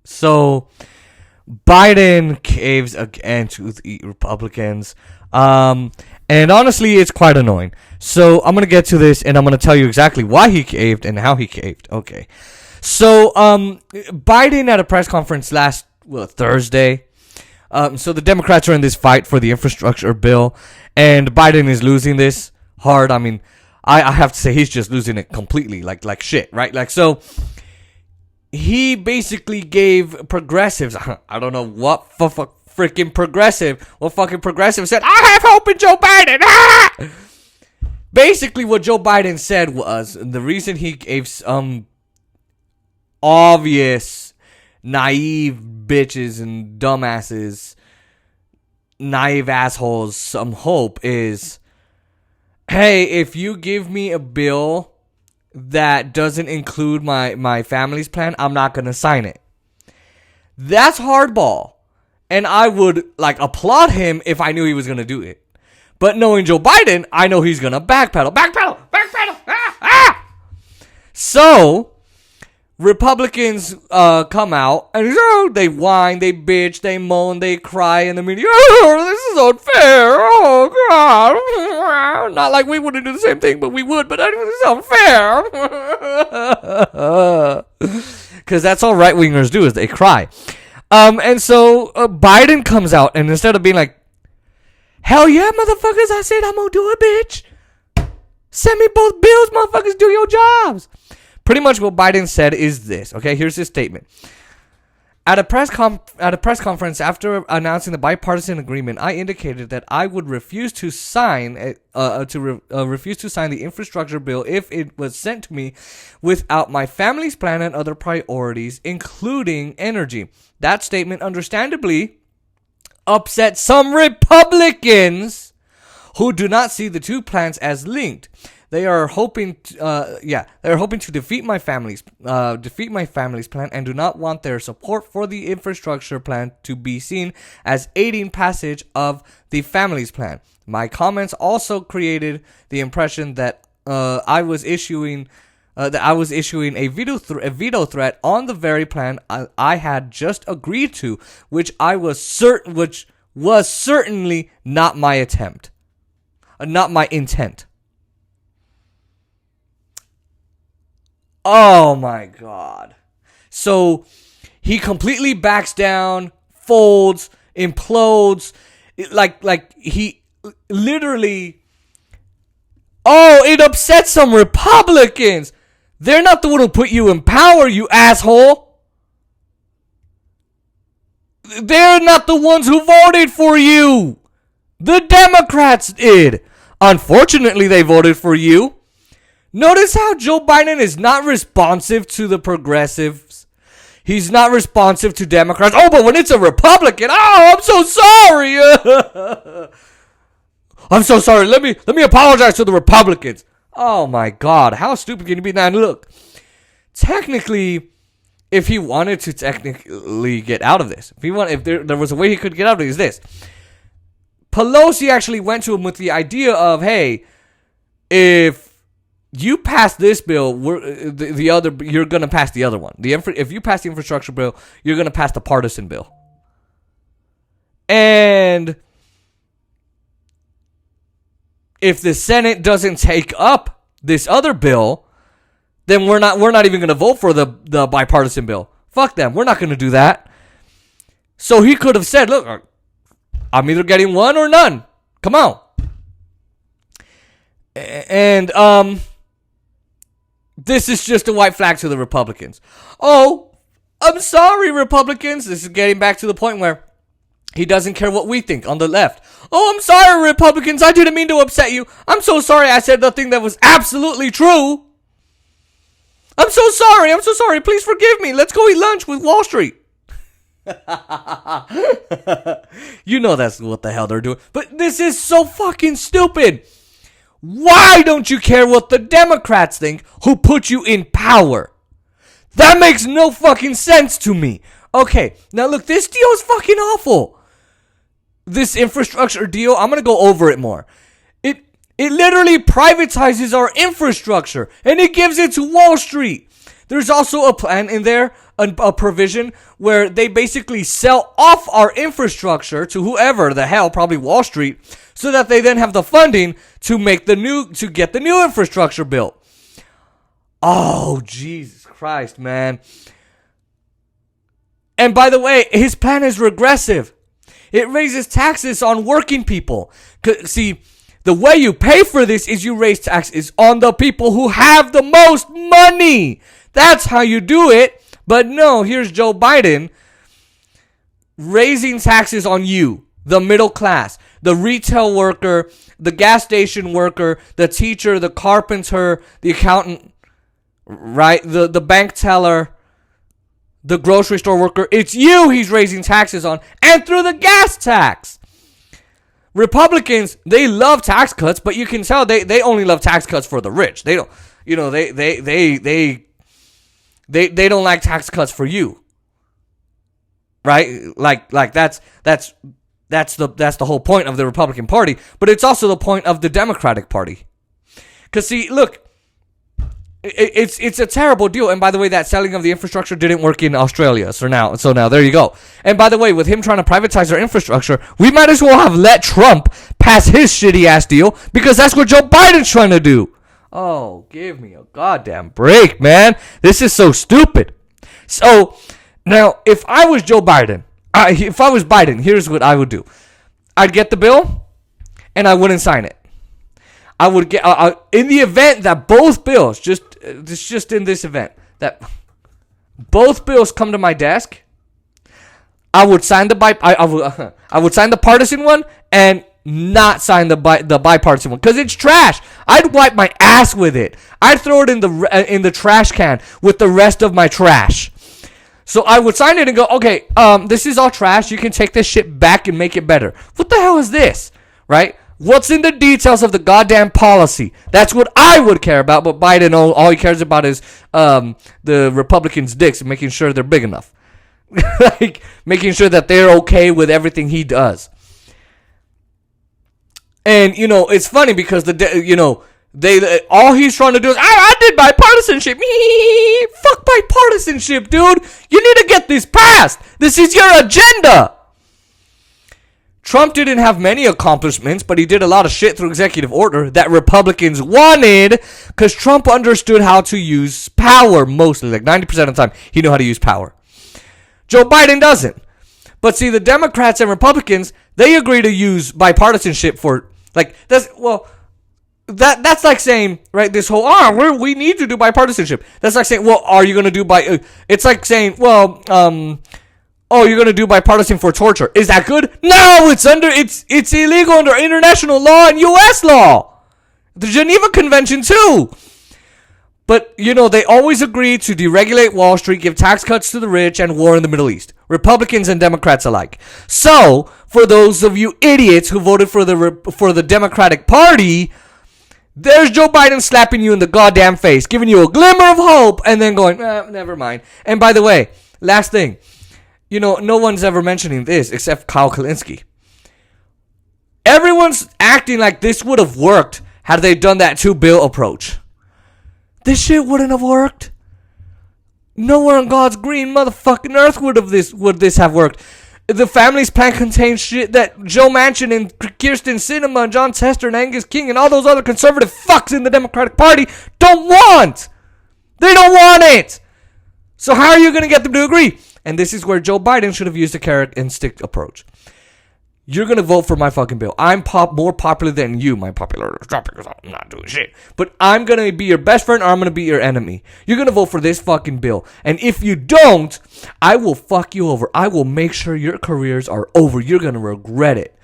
So Biden caves again to the Republicans. And honestly, it's quite annoying. So I'm going to get to this, and I'm going to tell you exactly why he caved and how he caved. Okay. So Biden at a press conference last Thursday. So the Democrats are in this fight for the infrastructure bill, and Biden is losing this hard. I mean, I have to say he's just losing it completely, like shit, right? Like, so he basically gave progressives, I don't know what freaking progressive, what fucking progressive said, I have hope in Joe Biden. Ah! Basically, what Joe Biden said was the reason he gave some obvious naive bitches and dumbasses, naive assholes, some hope is, hey, if you give me a bill that doesn't include my family's plan, I'm not going to sign it. That's hardball. And I would applaud him if I knew he was going to do it. But knowing Joe Biden, I know he's going to backpedal. So Republicans come out and they whine, they bitch, they moan, they cry in the media. Oh, this is unfair. Oh, God. Not like we wouldn't do the same thing, but we would. But anyway, this is unfair. Because that's all right-wingers do is they cry. And so Biden comes out, and instead of being like, hell yeah, motherfuckers, I said I'm going to do it, bitch. Send me both bills, motherfuckers, do your jobs. Pretty much what Biden said is this. Okay, here's his statement. At a press conference after announcing the bipartisan agreement, I indicated that I would refuse to sign the infrastructure bill if it was sent to me without my family's plan and other priorities, including energy. That statement, understandably, upset some Republicans who do not see the two plans as linked. They are hoping to defeat my family's plan and do not want their support for the infrastructure plan to be seen as aiding passage of the family's plan. My comments also created the impression that I was issuing a veto threat on the very plan I had just agreed to, which was certainly not my intent. Oh my God. So he completely backs down, folds, implodes, like he literally, it upsets some Republicans. They're not the one who put you in power, you asshole. They're not the ones who voted for you. The Democrats did. Unfortunately, they voted for you. Notice how Joe Biden is not responsive to the progressives. He's not responsive to Democrats. Oh, but when it's a Republican, I'm so sorry. I'm so sorry. Let me apologize to the Republicans. Oh my God, how stupid can you be? Now look, technically, if he wanted to technically get out of this, if there was a way he could get out of it, is this. Pelosi actually went to him with the idea of, hey, if you pass this bill, you're going to pass the other one. If you pass the infrastructure bill, you're going to pass the partisan bill. And if the Senate doesn't take up this other bill, then we're not even going to vote for the bipartisan bill. Fuck them. We're not going to do that. So he could have said, look, I'm either getting one or none. Come on. And this is just a white flag to the Republicans. Oh, I'm sorry, Republicans. This is getting back to the point where he doesn't care what we think on the left. Oh, I'm sorry, Republicans. I didn't mean to upset you. I'm so sorry I said nothing that was absolutely true. I'm so sorry. I'm so sorry. Please forgive me. Let's go eat lunch with Wall Street. You know that's what the hell they're doing. But this is so fucking stupid. Why don't you care what the Democrats think who put you in power? That makes no fucking sense to me. Okay, now look, this deal is fucking awful. This infrastructure deal, I'm going to go over it more. It literally privatizes our infrastructure and it gives it to Wall Street. There's also a plan in there, a provision where they basically sell off our infrastructure to whoever the hell, probably Wall Street, so that they then have the funding to get the new infrastructure built. Oh, Jesus Christ, man. And by the way, his plan is regressive. It raises taxes on working people. See, the way you pay for this is you raise taxes on the people who have the most money. That's how you do it. But no, here's Joe Biden raising taxes on you, the middle class, the retail worker, the gas station worker, the teacher, the carpenter, the accountant, right? The bank teller, the grocery store worker. It's you he's raising taxes on, and through the gas tax. Republicans, they love tax cuts, but you can tell they only love tax cuts for the rich. They don't, they don't like tax cuts for you. Right? Like that's the whole point of the Republican Party, but it's also the point of the Democratic Party. Cuz see, look, it's a terrible deal. And by the way, that selling of the infrastructure didn't work in Australia. So now there you go. And by the way, with him trying to privatize our infrastructure, we might as well have let Trump pass his shitty ass deal, because that's what Joe Biden's trying to do. Oh, give me a goddamn break, man. This is so stupid. So now, if I was Joe Biden, if I was Biden, here's what I would do. I'd get the bill and I wouldn't sign it. I would get in the event that both bills, just in this event, that both bills come to my desk, I would sign I would sign the partisan one and not sign the bipartisan one, because it's trash. I'd wipe my ass with it. I'd throw it in the trash can with the rest of my trash. So I would sign it and go, okay, this is all trash. You can take this shit back and make it better. What the hell is this, right? What's in the details of the goddamn policy? That's what I would care about. But Biden, all he cares about is the Republicans' dicks and making sure they're big enough. Like, making sure that they're okay with everything he does. And, it's funny because, they all he's trying to do is, I did bipartisanship. Fuck bipartisanship, dude. You need to get this passed. This is your agenda. Trump didn't have many accomplishments, but he did a lot of shit through executive order that Republicans wanted, because Trump understood how to use power mostly. Like 90% of the time, he knew how to use power. Joe Biden doesn't. But see, the Democrats and Republicans, they agree to use bipartisanship for, like, that's like saying, right, this whole, we need to do bipartisanship. That's like saying, well, are you going to do it's like saying, well, you're going to do bipartisan for torture. Is that good? No, it's illegal under international law and U.S. law. The Geneva Convention too. But, they always agree to deregulate Wall Street, give tax cuts to the rich, and war in the Middle East. Republicans and Democrats alike. So, for those of you idiots who voted for the Democratic Party, there's Joe Biden slapping you in the goddamn face, giving you a glimmer of hope, and then going, never mind. And by the way, last thing. No one's ever mentioning this except Kyle Kalinske. Everyone's acting like this would have worked had they done that two-bill approach. This shit wouldn't have worked. Nowhere on God's green motherfucking earth would this have worked. The family's plan contains shit that Joe Manchin and Kirsten Sinema and John Tester and Angus King and all those other conservative fucks in the Democratic Party don't want. They don't want it. So how are you going to get them to agree? And this is where Joe Biden should have used the carrot and stick approach. You're going to vote for my fucking bill. I'm more popular than you. My popularity is dropping because I'm not doing shit. But I'm going to be your best friend or I'm going to be your enemy. You're going to vote for this fucking bill. And if you don't, I will fuck you over. I will make sure your careers are over. You're going to regret it.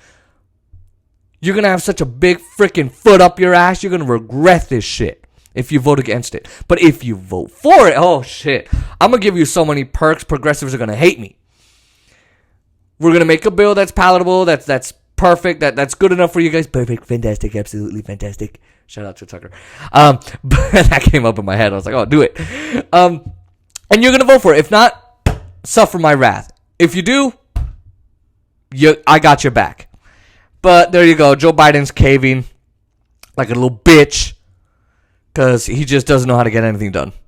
You're going to have such a big freaking foot up your ass. You're going to regret this shit if you vote against it. But if you vote for it, oh shit. I'm going to give you so many perks. Progressives are going to hate me. We're going to make a bill that's palatable, that's perfect, that's good enough for you guys. Perfect, fantastic, absolutely fantastic. Shout out to Tucker. But that came up in my head. I was like, oh, do it. And you're going to vote for it. If not, suffer my wrath. If you do, I got your back. But there you go. Joe Biden's caving like a little bitch because he just doesn't know how to get anything done.